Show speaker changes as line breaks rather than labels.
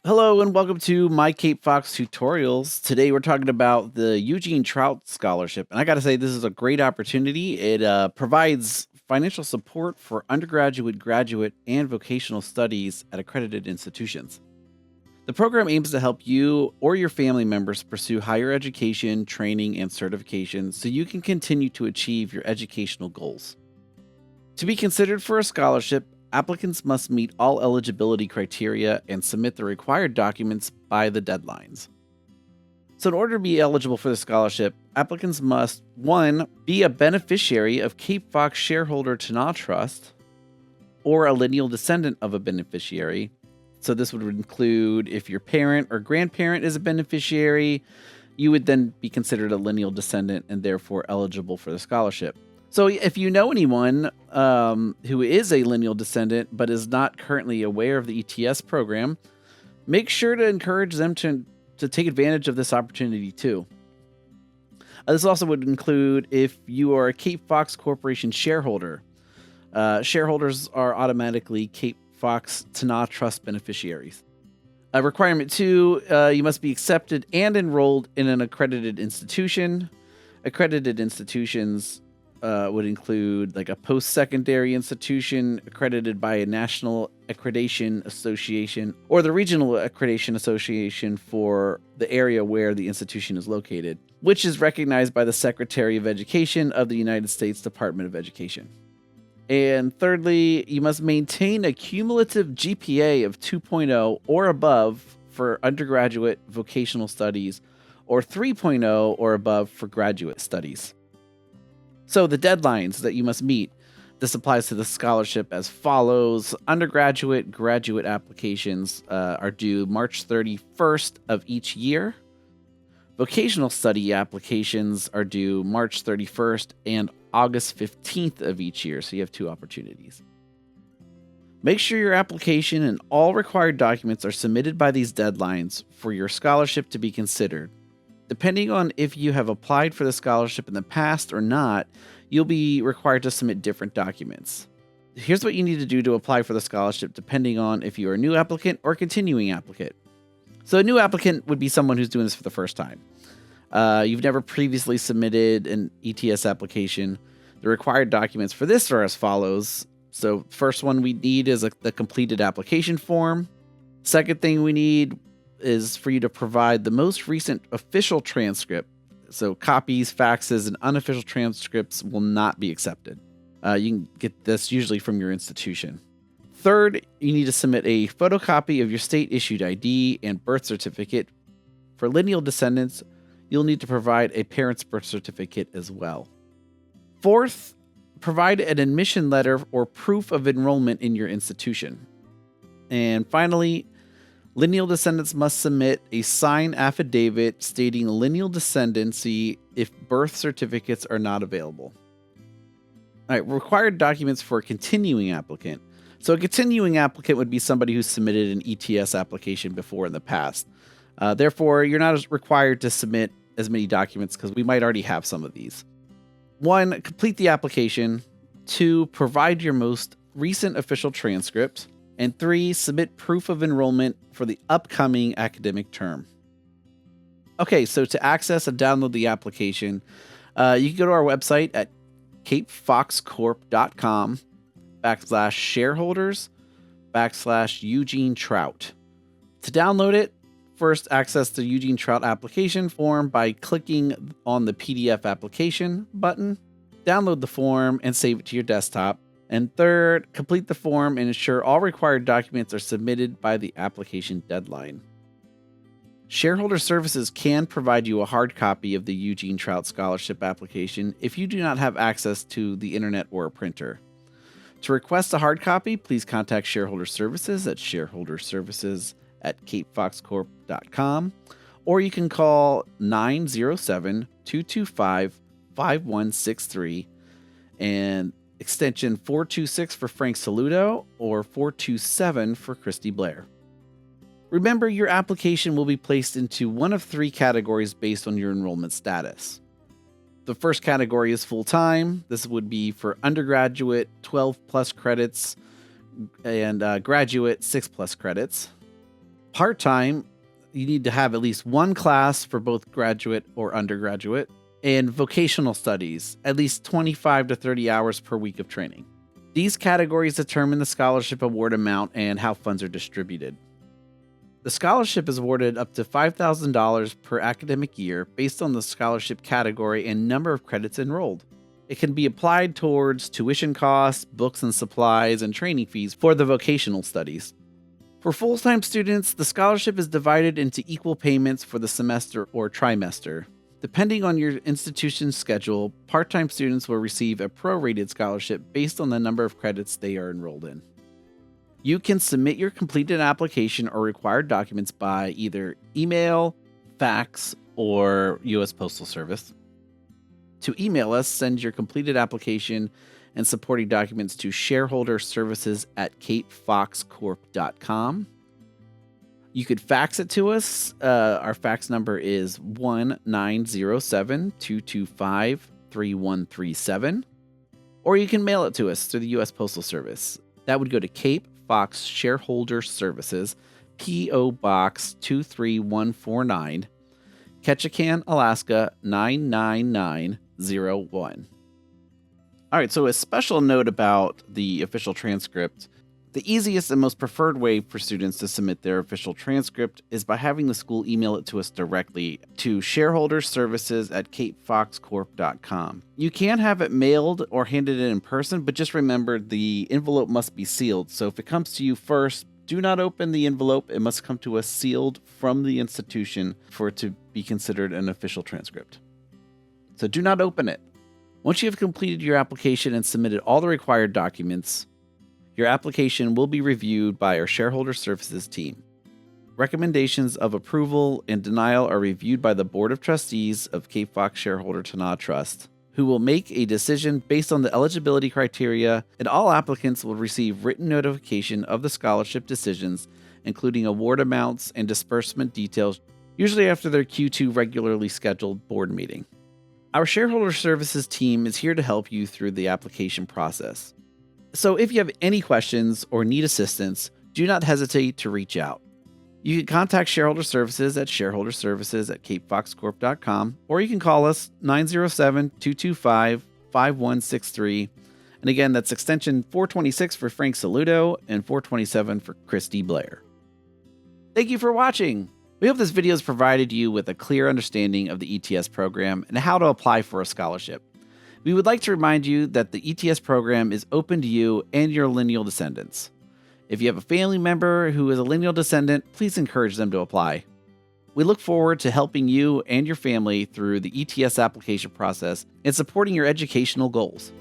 Hello and welcome to MyCapeFox tutorials. Today we're talking about the Eugene Trout Scholarship. And I got to say, this is a great opportunity. It provides financial support for undergraduate, graduate, and vocational studies at accredited institutions. The program aims to help you or your family members pursue higher education, training, and certification so you can continue to achieve your educational goals. To be considered for a scholarship, applicants must meet all eligibility criteria and submit the required documents by the deadlines. So in order to be eligible for the scholarship, applicants must 1. Be a beneficiary of CapeFox Shareholder Tináa Trust or a lineal descendant of a beneficiary. So this would include if your parent or grandparent is a beneficiary, you would then be considered a lineal descendant and therefore eligible for the scholarship. So if you know anyone who is a lineal descendant but is not currently aware of the ETS program, make sure to encourage them to take advantage of this opportunity too. This also would include if you are a CapeFox Corporation shareholder. Shareholders are automatically CapeFox Tináa Trust beneficiaries. Requirement 2, you must be accepted and enrolled in an accredited institution. Accredited institutions would include like a post-secondary institution accredited by a national accreditation association or the regional accreditation association for the area where the institution is located, which is recognized by the Secretary of Education of the United States Department of Education. And thirdly, you must maintain a cumulative GPA of 2.0 or above for undergraduate vocational studies or 3.0 or above for graduate studies. So the deadlines that you must meet, this applies to the scholarship as follows. Undergraduate, graduate applications are due March 31st of each year. Vocational study applications are due March 31st and August 15th of each year, so you have 2 opportunities. Make sure your application and all required documents are submitted by these deadlines for your scholarship to be considered. Depending on if you have applied for the scholarship in the past or not, you'll be required to submit different documents. Here's what you need to do to apply for the scholarship depending on if you are a new applicant or continuing applicant. So a new applicant would be someone who's doing this for the first time. You've never previously submitted an ETS application. The required documents for this are as follows. So first one we need is the completed application form. Second thing we need is for you to provide the most recent official transcript. So copies, faxes, and unofficial transcripts will not be accepted. You can get this usually from your institution. Third, you need to submit a photocopy of your state-issued ID and birth certificate. For lineal descendants, you'll need to provide a parent's birth certificate as well. Fourth, provide an admission letter or proof of enrollment in your institution. And finally, lineal descendants must submit a signed affidavit stating lineal descendancy if birth certificates are not available. All right, required documents for a continuing applicant. So a continuing applicant would be somebody who submitted an ETS application before in the past. Therefore, you're not required to submit as many documents because we might already have some of these. 1, complete the application. 2, provide your most recent official transcript. And 3, submit proof of enrollment for the upcoming academic term. Okay, so to access and download the application, you can go to our website at capefoxcorp.com/shareholders/Eugene Trout. To download it, first access the Eugene Trout application form by clicking on the PDF application button. Download the form and save it to your desktop. And third, complete the form and ensure all required documents are submitted by the application deadline. Shareholder Services can provide you a hard copy of the Eugene Trout Scholarship application if you do not have access to the internet or a printer. To request a hard copy, please contact Shareholder Services at shareholderservices@capefoxcorp.com, or you can call 907-225-5163 and extension 426 for Frank Saludo or 427 for Christy Blair. Remember, your application will be placed into one of 3 categories based on your enrollment status. The first category is full-time. This would be for undergraduate, 12 plus credits, and graduate, 6 plus credits. Part-time, you need to have at least one class for both graduate or undergraduate, and vocational studies, at least 25 to 30 hours per week of training. These categories determine the scholarship award amount and how funds are distributed. The scholarship is awarded up to $5,000 per academic year based on the scholarship category and number of credits enrolled. It can be applied towards tuition costs, books and supplies, and training fees for the vocational studies. For full-time students, the scholarship is divided into equal payments for the semester or trimester. Depending on your institution's schedule, part-time students will receive a prorated scholarship based on the number of credits they are enrolled in. You can submit your completed application or required documents by either email, fax, or U.S. Postal Service. To email us, send your completed application and supporting documents to shareholderservices@capefoxcorp.com. You could fax it to us. Our fax number is 1-907-225-3137. Or you can mail it to us through the U.S. Postal Service. That would go to Cape Fox Shareholder Services, P.O. Box 23149, Ketchikan, Alaska 99901. All right, so a special note about the official transcript. The easiest and most preferred way for students to submit their official transcript is by having the school email it to us directly to shareholderservices@capefoxcorp.com. You can have it mailed or handed in person, but just remember the envelope must be sealed. So if it comes to you first, do not open the envelope. It must come to us sealed from the institution for it to be considered an official transcript. So do not open it. Once you have completed your application and submitted all the required documents, your application will be reviewed by our Shareholder Services team. Recommendations of approval and denial are reviewed by the Board of Trustees of Cape Fox Shareholder Tináa Trust, who will make a decision based on the eligibility criteria, and all applicants will receive written notification of the scholarship decisions, including award amounts and disbursement details, usually after their Q2 regularly scheduled board meeting. Our Shareholder Services team is here to help you through the application process. So if you have any questions or need assistance, do not hesitate to reach out. You can contact Shareholder Services at shareholderservices@capefoxcorp.com, or you can call us 907-225-5163. And again, that's extension 426 for Frank Saludo and 427 for Christy Blair. Thank you for watching. We hope this video has provided you with a clear understanding of the ETS program and how to apply for a scholarship. We would like to remind you that the ETS program is open to you and your lineal descendants. If you have a family member who is a lineal descendant, please encourage them to apply. We look forward to helping you and your family through the ETS application process and supporting your educational goals.